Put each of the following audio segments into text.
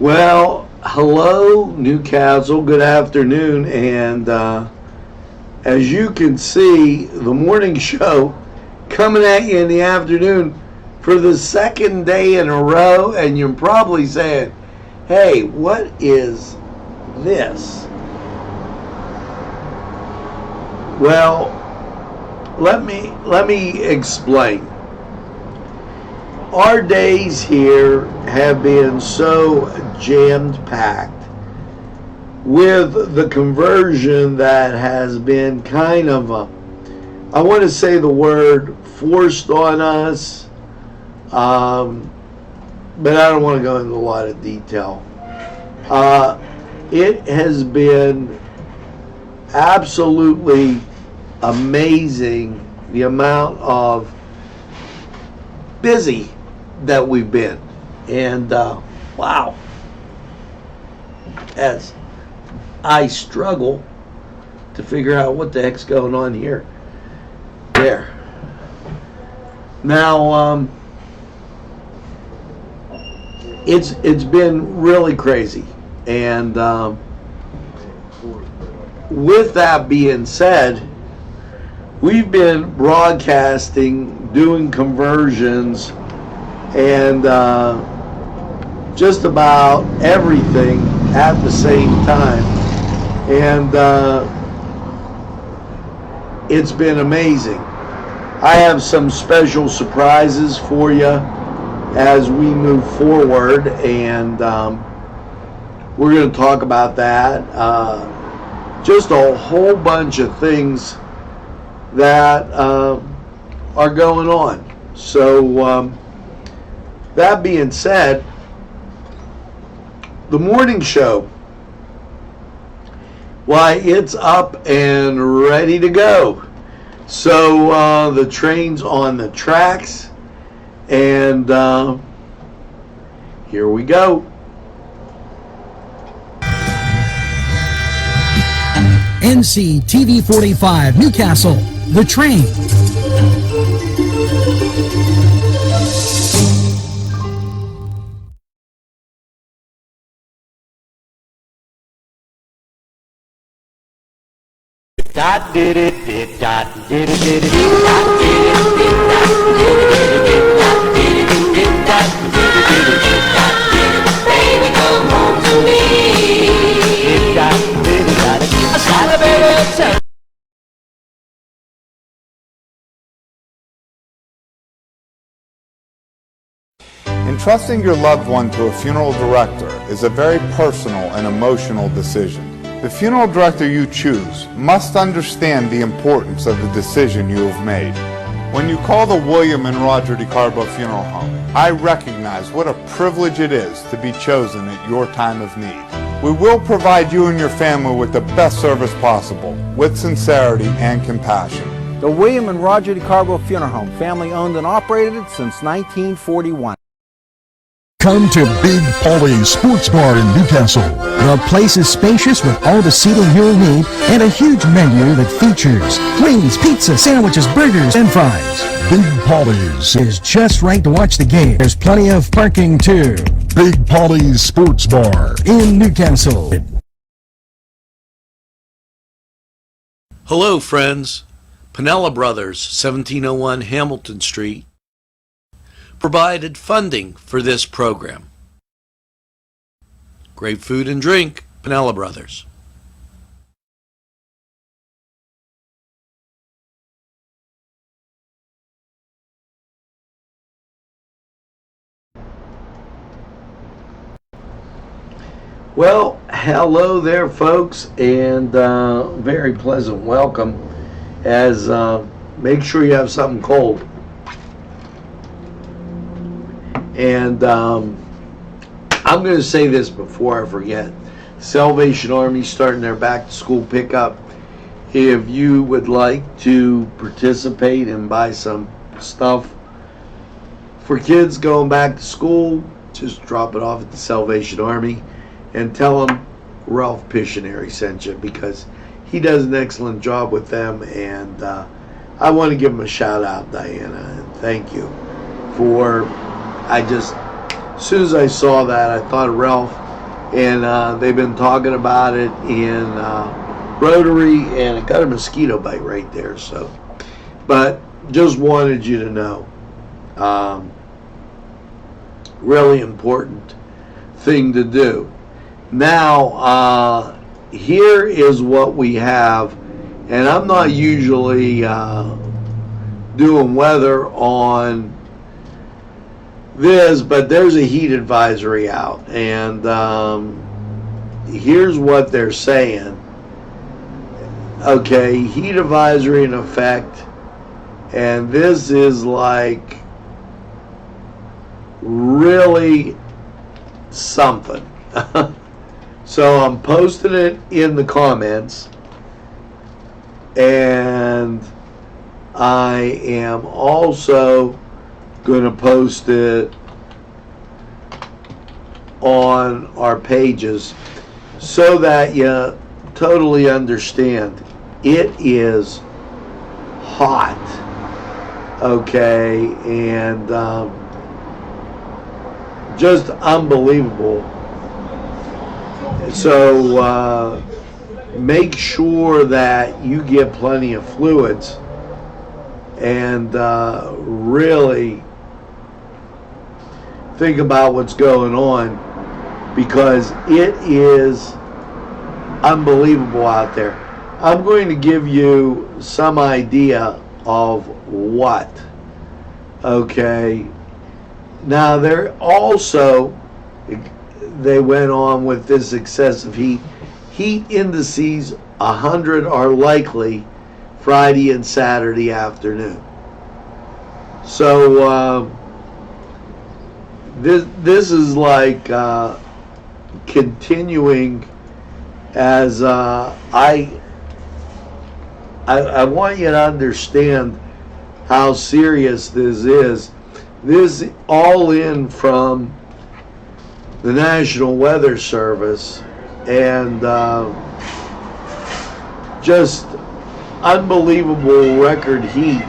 Well, hello, Newcastle. Good afternoon. And as you can see, the morning show coming at you in the afternoon for the second day in a row. And you're probably saying, hey, what is this? Well, let me explain. Our days here have been so jammed-packed with the conversion that has been kind of, I want to say the word forced on us, but I don't want to go into a lot of detail. It has been absolutely amazing the amount of busy that we've been, and wow, as I struggle to figure out what the heck's going on here. There. Now, it's been really crazy, and with that being said, we've been broadcasting, doing conversions, and just about everything at the same time, and it's been amazing. I have some special surprises for you as we move forward, and we're going to talk about that. Just a whole bunch of things that are going on. So that being said, the morning show, why, it's up and ready to go. So the train's on the tracks, and here we go. NCTV45 Newcastle, The Train. Dot did it did dot did it did it dot did it did dot did it did it did dot did it did it did dot did it did it baby come home to me did dot did it dot I celebrated. Entrusting your loved one to a funeral director is a very personal and emotional decision. The funeral director you choose must understand the importance of the decision you have made. When you call the William and Roger DeCarbo Funeral Home, I recognize what a privilege it is to be chosen at your time of need. We will provide you and your family with the best service possible, with sincerity and compassion. The William and Roger DeCarbo Funeral Home, family owned and operated since 1941. Come to Big Polly's Sports Bar in Newcastle. The place is spacious with all the seating you'll need and a huge menu that features wings, pizza, sandwiches, burgers, and fries. Big Polly's It's just right to watch the game. There's plenty of parking too. Big Polly's Sports Bar In Newcastle. Hello, friends. Pinella Brothers, 1701 Hamilton Street, provided funding for this program. Great food and drink, Pinella Brothers. Well, hello there, folks, and very pleasant welcome. As make sure you have something cold. And I'm going to say this before I forget. Salvation Army starting their back to school pickup. If you would like to participate and buy some stuff for kids going back to school, just drop it off at the Salvation Army and tell them Ralph Pictionary sent you, because he does an excellent job with them, and I want to give him a shout out, Diana, and thank you for, as soon as I saw that, I thought of Ralph, and they've been talking about it in Rotary, and it got a mosquito bite right there. So, but just wanted you to know, really important thing to do. Now, here is what we have, and I'm not usually doing weather on this, but there's a heat advisory out, and here's what they're saying. Okay, heat advisory in effect, and this is like really something. So I'm posting it in the comments, and I am also going to post it on our pages so that you totally understand. It is hot, okay, and just unbelievable. So make sure that you get plenty of fluids, and really think about what's going on, because it is unbelievable out there. I'm going to give you some idea of what. Okay. Now, they went on with this excessive heat. Heat indices 100 are likely Friday and Saturday afternoon. So this is like continuing as I want you to understand how serious this is. This all in from the National Weather Service, and just unbelievable record heat.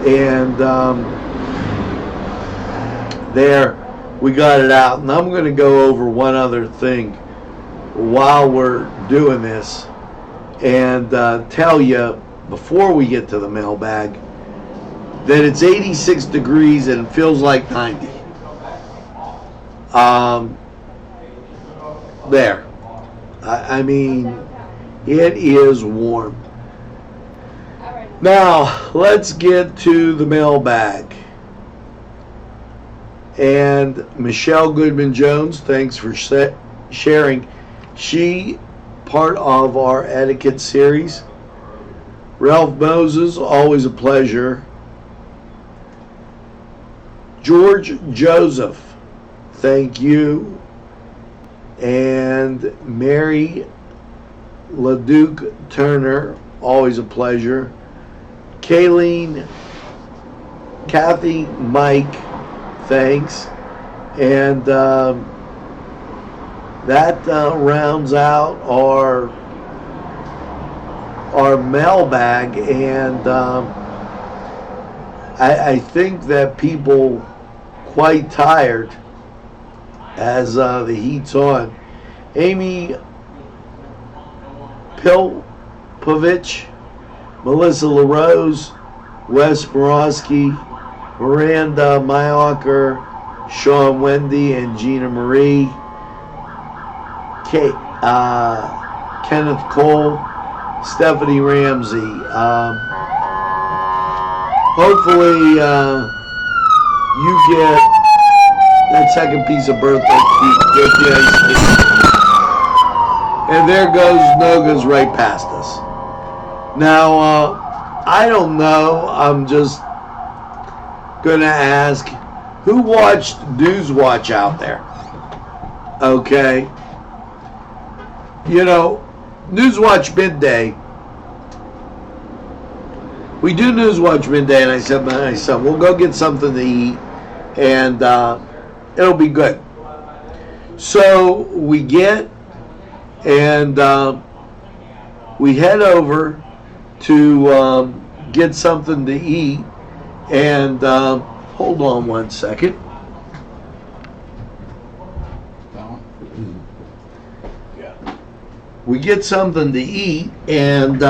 And there, we got it out. And I'm going to go over one other thing while we're doing this, and tell you before we get to the mailbag that it's 86 degrees and it feels like 90. There. I mean, it is warm. Now, let's get to the mailbag. And Michelle Goodman-Jones, thanks for sharing. She, part of our etiquette series. Ralph Moses, always a pleasure. George Joseph, thank you. And Mary LaDuke Turner, always a pleasure. Kayleen, Kathy, Mike, thanks. And that rounds out our mailbag. And I think that people quite tired as the heat's on. Amy Pilpovich, Melissa LaRose, Wes Borowski, Miranda Mayocker, Sean Wendy, and Gina Marie, Kenneth Cole, Stephanie Ramsey. Hopefully you get that second piece of birthday cake with you. And there goes Noga's right past us. Now, I don't know. I'm just going to ask, who watched Newswatch out there? Okay. You know, Newswatch midday. We do Newswatch midday, and I said to my son, we'll go get something to eat, and it'll be good. So we get, and we head over to get something to eat, and hold on one second. we get something to eat, and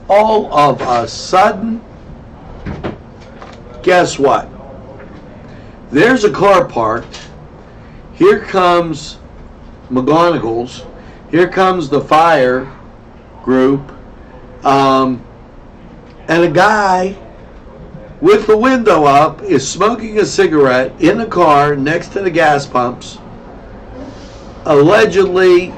all of a sudden, guess what? There's a car parked. Here comes McGonagall's. Here comes the fire group. And a guy with the window up is smoking a cigarette in the car next to the gas pumps, allegedly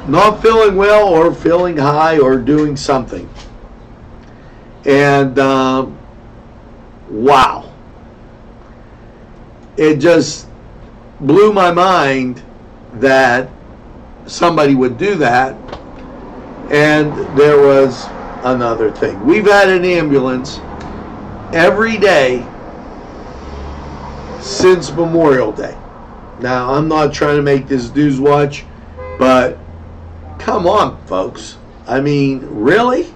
not feeling well or feeling high or doing something. And wow, it just blew my mind that somebody would do that. And there was another thing. We've had an ambulance every day since Memorial Day. Now, I'm not trying to make this news watch, but come on, folks. I mean, really?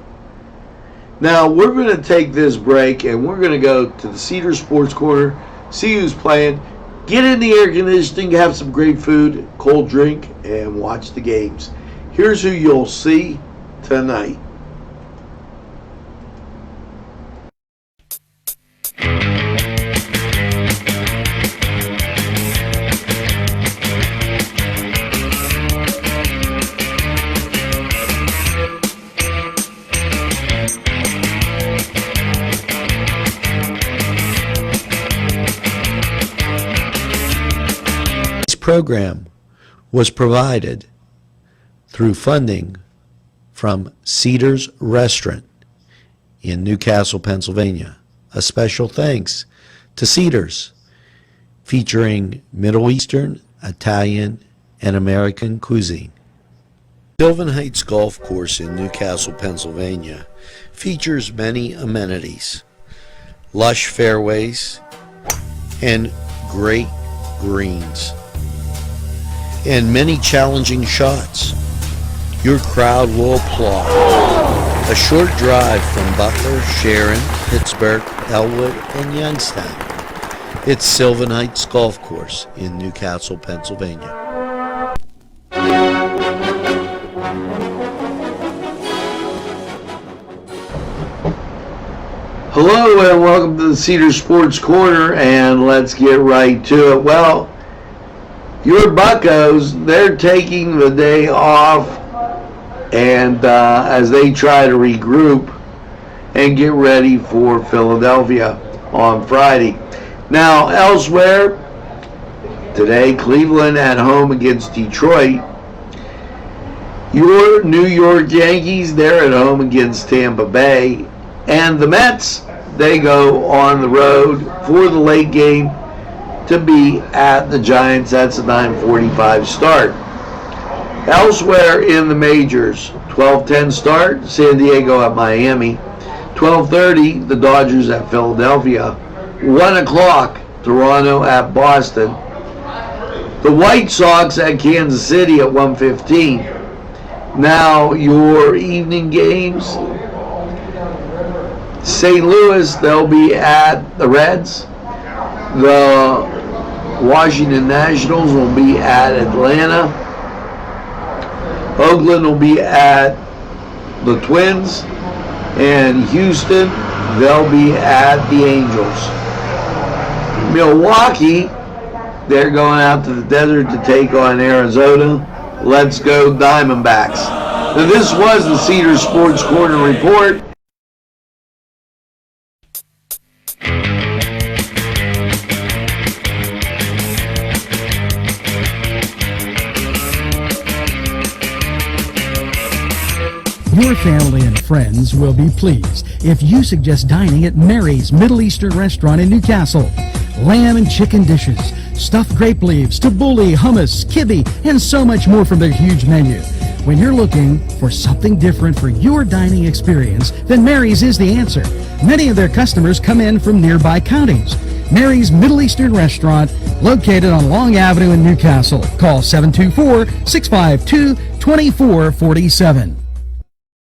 Now, we're going to take this break, and we're going to go to the Cedar Sports Corner, see who's playing, get in the air conditioning, have some great food, cold drink, and watch the games. Here's who you'll see tonight. This program was provided through funding from Cedars Restaurant in Newcastle, Pennsylvania. A special thanks to Cedars, featuring Middle Eastern, Italian, and American cuisine. Sylvan Heights Golf Course in Newcastle, Pennsylvania features many amenities, lush fairways, and great greens, and many challenging shots. Your crowd will applaud. A short drive from Butler, Sharon, Pittsburgh, Elwood, and Youngstown. It's Sylvan Heights Golf Course in Newcastle, Pennsylvania. Hello and welcome to the Cedar Sports Corner, and let's get right to it. Well, your Buccos, they're taking the day off, and as they try to regroup and get ready for Philadelphia on Friday. Now, elsewhere, today, Cleveland at home against Detroit. Your New York Yankees, they're at home against Tampa Bay. And the Mets, they go on the road for the late game to be at the Giants. That's a 9:45 start. Elsewhere in the majors, 12:10 start, San Diego at Miami. 12:30, the Dodgers at Philadelphia. 1 o'clock, Toronto at Boston. The White Sox at Kansas City at 1:15. Now, your evening games, St. Louis, they'll be at the Reds. The Washington Nationals will be at Atlanta. Oakland will be at the Twins. And Houston, they'll be at the Angels. Milwaukee, they're going out to the desert to take on Arizona. Let's go Diamondbacks. Now, this was the Cedar Sports Corner Report. Your family and friends will be pleased if you suggest dining at Mary's Middle Eastern Restaurant in Newcastle. Lamb and chicken dishes, stuffed grape leaves, tabbouleh, hummus, kibbe, and so much more from their huge menu. When you're looking for something different for your dining experience, then Mary's is the answer. Many of their customers come in from nearby counties. Mary's Middle Eastern Restaurant, located on Long Avenue in Newcastle. Call 724-652-2447.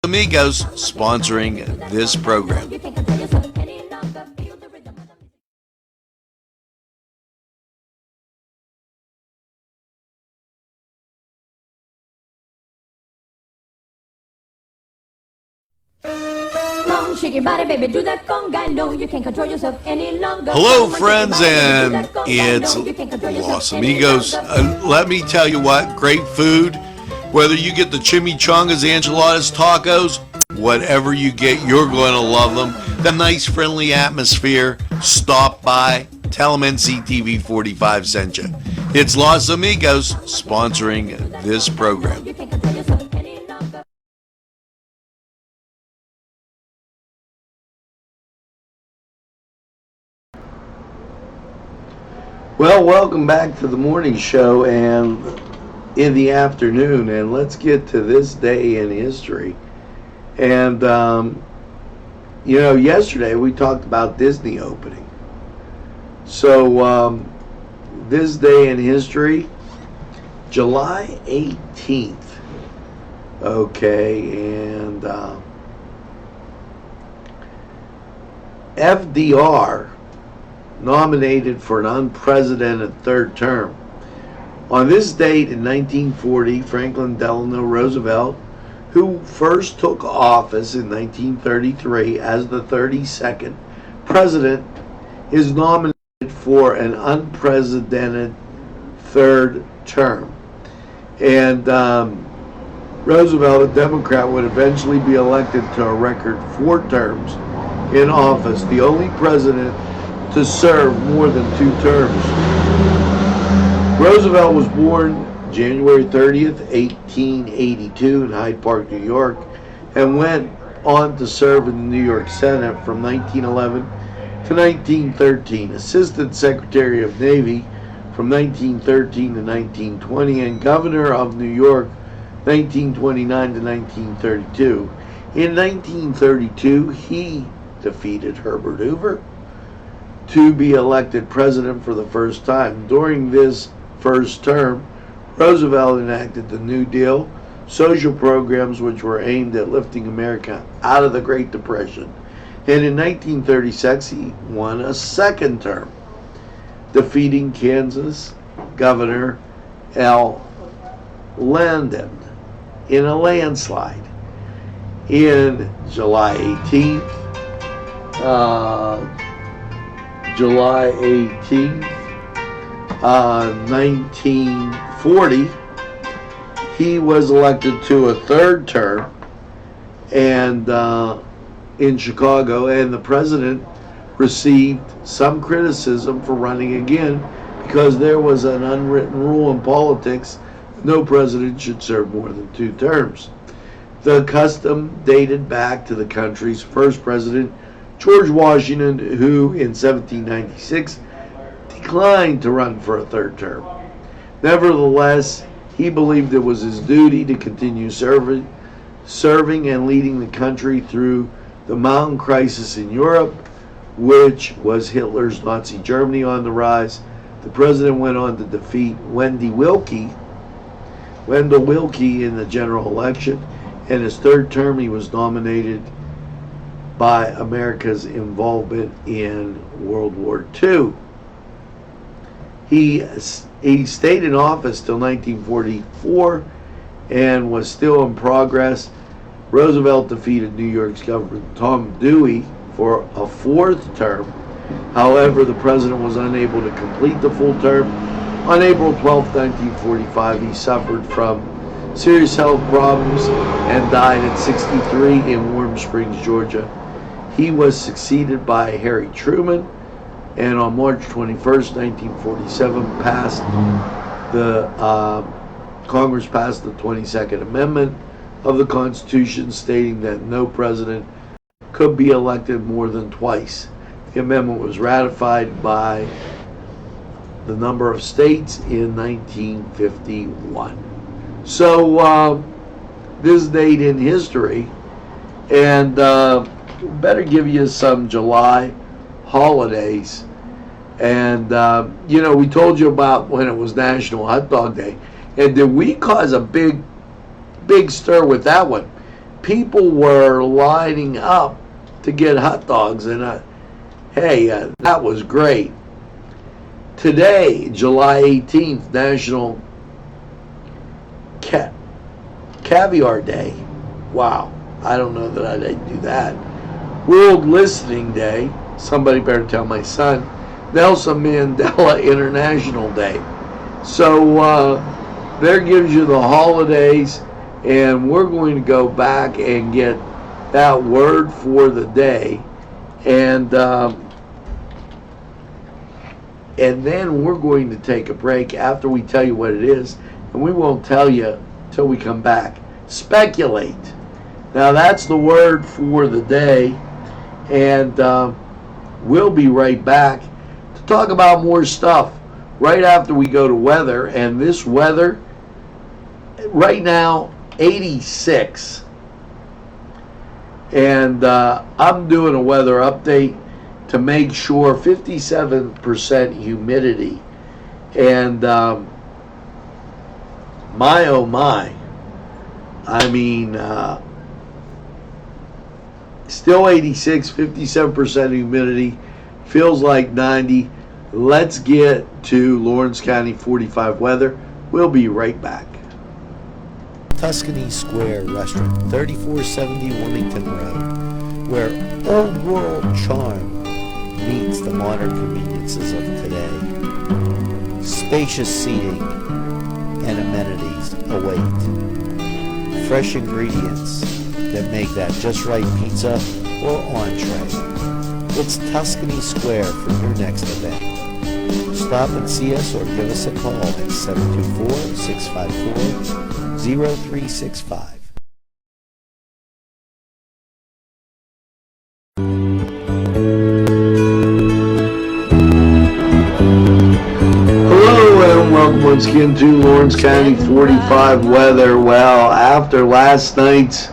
Amigos sponsoring this program. Come on, shake your body, baby, do that conga. No, you can't control yourself any longer. Hello, Come on, shake your friends, body, baby, do and that conga. it's No, you can't control yourself Los any Amigos. longer. Let me tell you what, great food. Whether you get the chimichangas, enchiladas, tacos, whatever you get, you're going to love them. The nice, friendly atmosphere. Stop by. Tell them NCTV45 sent you. It's Los Amigos sponsoring this program. You can't control yourself any longer. Well, welcome back to the morning show and in the afternoon, and let's get to this day in history. And, yesterday we talked about Disney opening. So, this day in history, July 18th. Okay, and FDR nominated for an unprecedented third term. On this date in 1940, Franklin Delano Roosevelt, who first took office in 1933 as the 32nd president, is nominated for an unprecedented third term. And Roosevelt, a Democrat, would eventually be elected to a record 4 terms in office, the only president to serve more than 2 terms. Roosevelt was born January 30th, 1882 in Hyde Park, New York, and went on to serve in the New York Senate from 1911 to 1913, Assistant Secretary of Navy from 1913 to 1920, and Governor of New York 1929 to 1932. In 1932, he defeated Herbert Hoover to be elected president for the first time. During this first term, Roosevelt enacted the New Deal, social programs which were aimed at lifting America out of the Great Depression. And in 1936, he won a second term, defeating Kansas Governor L. Landon in a landslide. In July 18th, 1940, he was elected to a third term and in Chicago, and the president received some criticism for running again because there was an unwritten rule in politics: no president should serve more than 2 terms. The custom dated back to the country's first president, George Washington, who in 1796 declined to run for a third term. Nevertheless, he believed it was his duty to continue serving and leading the country through the mountain crisis in Europe, which was Hitler's Nazi Germany on the rise. The president went on to defeat Wendell Willkie in the general election. In his third term, he was nominated by America's involvement in World War II. He stayed in office till 1944 and was still in progress. Roosevelt defeated New York's Governor Tom Dewey for a 4th term. However, the president was unable to complete the full term. On April 12, 1945, he suffered from serious health problems and died at 63 in Warm Springs, Georgia. He was succeeded by Harry Truman, and on March 21st, 1947, Congress passed the 22nd Amendment of the Constitution, stating that no president could be elected more than twice. The amendment was ratified by the number of states in 1951. So, this date in history, and better give you some July holidays. And, we told you about when it was National Hot Dog Day. And did we cause a big stir with that one? People were lining up to get hot dogs, and that was great. Today, July 18th, National Caviar Day. Wow. I don't know that I'd do that. World Listening Day. Somebody better tell my son. Nelson Mandela International Day. So there gives you the holidays, and we're going to go back and get that word for the day, and then we're going to take a break after we tell you what it is, and we won't tell you till we come back. Speculate. Now that's the word for the day, and we'll be right back to talk about more stuff right after we go to weather. And this weather right now, 86, and I'm doing a weather update to make sure. 57% humidity, and my oh my, I mean, still 86, 57% humidity, feels like 90. Let's get to Lawrence County 45 weather. We'll be right back. Tuscany Square Restaurant, 3470 Wilmington Road, where old world charm meets the modern conveniences of today. Spacious seating and amenities await. Fresh ingredients that make that just right pizza or entree. It's Tuscany Square for your next event. Stop and see us or give us a call at 724-654-0365. Hello and welcome once again to Lawrence County 45 weather. Well, after last night's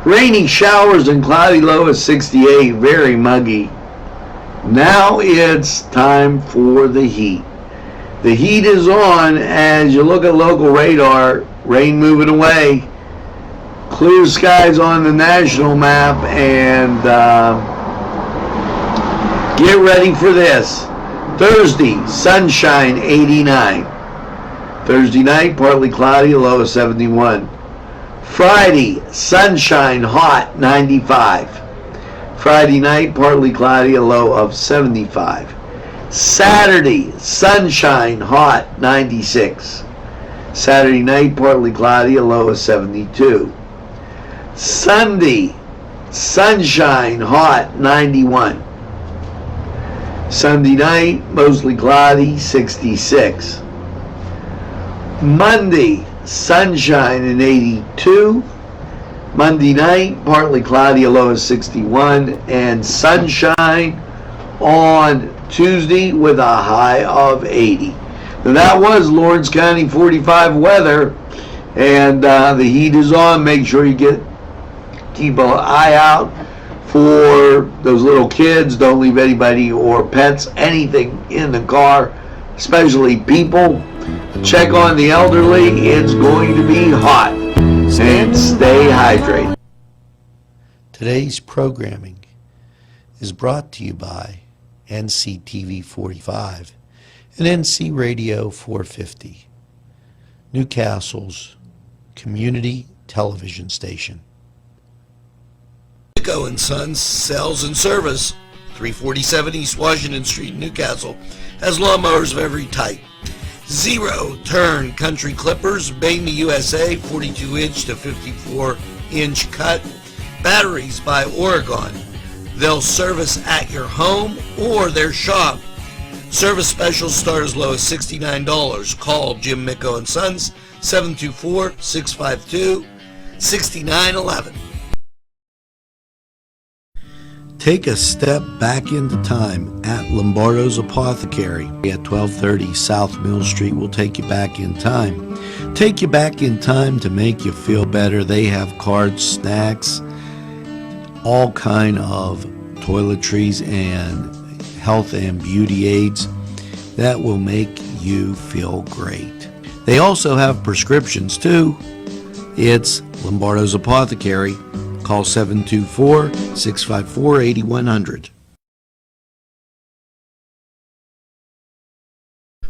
rainy showers and cloudy low of 68, very muggy, now it's time for the heat. The heat is on as you look at local radar. Rain moving away, clear skies on the national map, and get ready for this. Thursday, sunshine, 89. Thursday night, partly cloudy, a low of 71. Friday, sunshine, hot, 95. Friday night, partly cloudy, a low of 75. Saturday, sunshine, hot, 96. Saturday night, partly cloudy, a low of 72. Sunday, sunshine, hot, 91. Sunday night, mostly cloudy, 66. Monday, sunshine and 82. Monday night, partly cloudy, a low of 61. And sunshine on Tuesday with a high of 80. Now that was Lawrence County 45 weather, and the heat is on. Make sure you keep an eye out for those little kids. Don't leave anybody or pets, anything in the car, especially people. Check on the elderly. It's going to be hot, and stay hydrated. Today's programming is brought to you by NCTV45 and NC Radio 450, Newcastle's community television station. Nico & Sons Sales and Service, 347 East Washington Street, Newcastle, has lawnmowers of every type. Zero-turn country clippers, made in the USA, 42-inch to 54-inch cut. Batteries by Oregon. They'll service at your home or their shop. Service specials start as low as $69. Call Jim Micco & Sons, 724-652-6911. Take a step back into time at Lombardo's Apothecary at 1230 South Mill Street. Will take you back in time. Take you back in time to make you feel better. They have cards, snacks, all kind of toiletries and health and beauty aids that will make you feel great. They also have prescriptions too. It's Lombardo's Apothecary. Call 724-654-8100.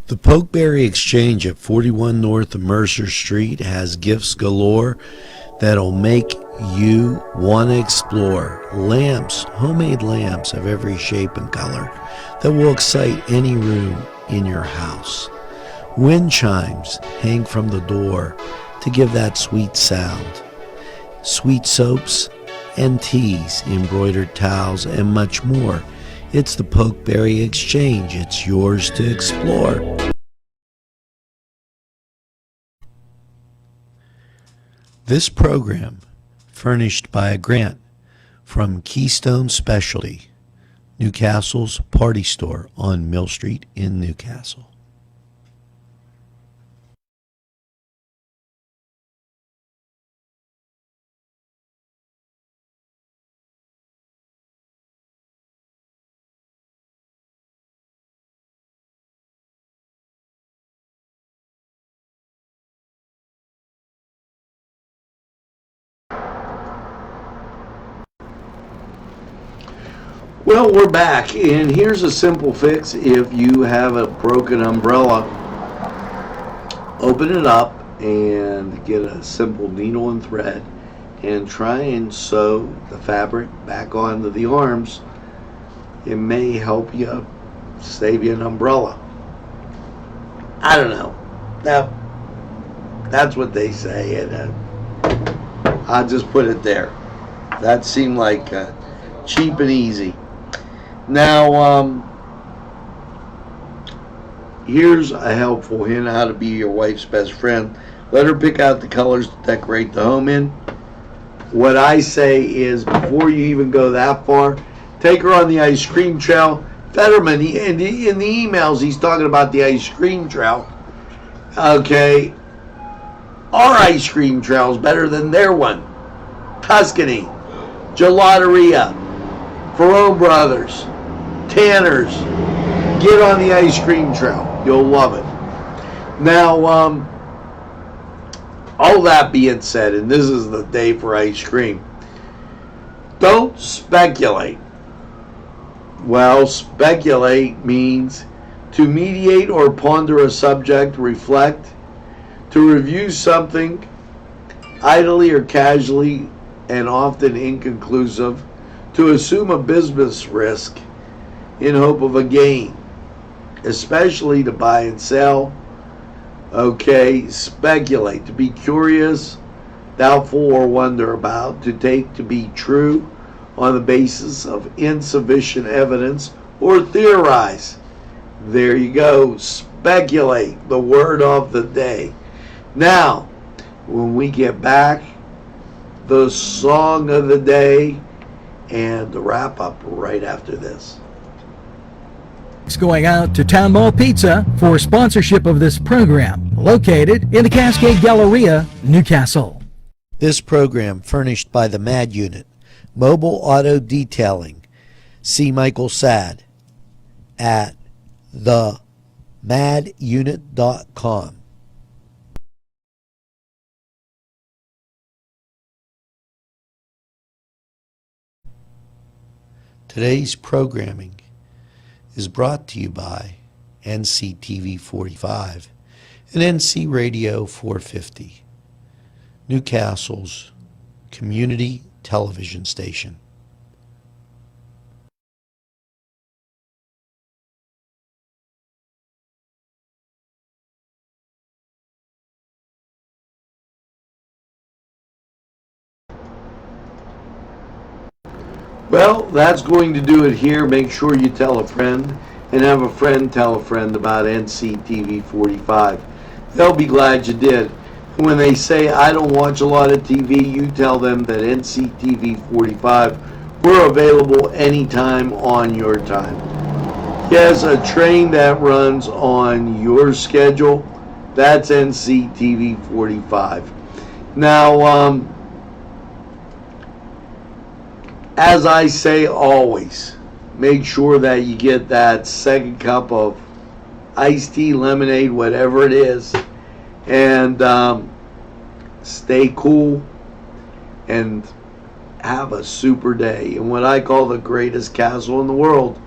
The Pokeberry Exchange at 41 North Mercer Street has gifts galore that'll make you want to explore. Lamps, homemade lamps of every shape and color that will excite any room in your house. Wind chimes hang from the door to give that sweet sound. Sweet soaps and teas, embroidered towels, and much more. It's the Pokeberry Exchange. It's yours to explore. This program furnished by a grant from Keystone Specialty, Newcastle's party store on Mill Street in Newcastle. Well, we're back, and here's a simple fix. If you have a broken umbrella, open it up and get a simple needle and thread and try and sew the fabric back onto the arms. It may help you save you an umbrella. I don't know. That's what they say, and I'll just put it there. That seemed like cheap and easy. Now, here's a helpful hint how to be your wife's best friend. Let her pick out the colors to decorate the home in. What I say is, before you even go that far, take her on the ice cream trail. Fetterman, in the emails, he's talking about the ice cream trail. Okay, our ice cream trail is better than their one. Tuscany, Gelateria, Ferrone Brothers, Tanner's. Get on the ice cream trail. You'll love it. Now, all that being said, and this is the day for ice cream, don't speculate. Well, speculate means to mediate or ponder a subject, reflect, to review something idly or casually and often inconclusive, to assume a business risk in hope of a gain, especially to buy and sell. Okay, speculate, to be curious, doubtful, or wonder about, to take to be true on the basis of insufficient evidence, or theorize. There you go, speculate, the word of the day. Now, when we get back, the song of the day and the wrap up right after this. Thanks going out to Town Mall Pizza for sponsorship of this program, located in the Cascade Galleria, Newcastle. This program furnished by the MAD Unit, Mobile Auto Detailing. See Michael Sad at themadunit.com. Today's programming is brought to you by NCTV45 and NC Radio 450, Newcastle's community television station. Well, that's going to do it here. Make sure you tell a friend, and have a friend tell a friend about NCTV45. They'll be glad you did. And when they say, I don't watch a lot of TV, you tell them that NCTV45, we're available anytime on your time. Yes, a train that runs on your schedule, that's NCTV45. Now, as I say always, make sure that you get that second cup of iced tea, lemonade, whatever it is, and stay cool and have a super day in what I call the greatest castle in the world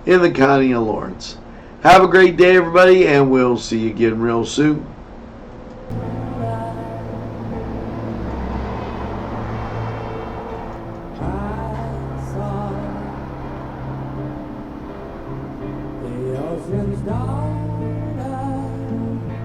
in the county of Lawrence. Have a great day, everybody, and we'll see you again real soon.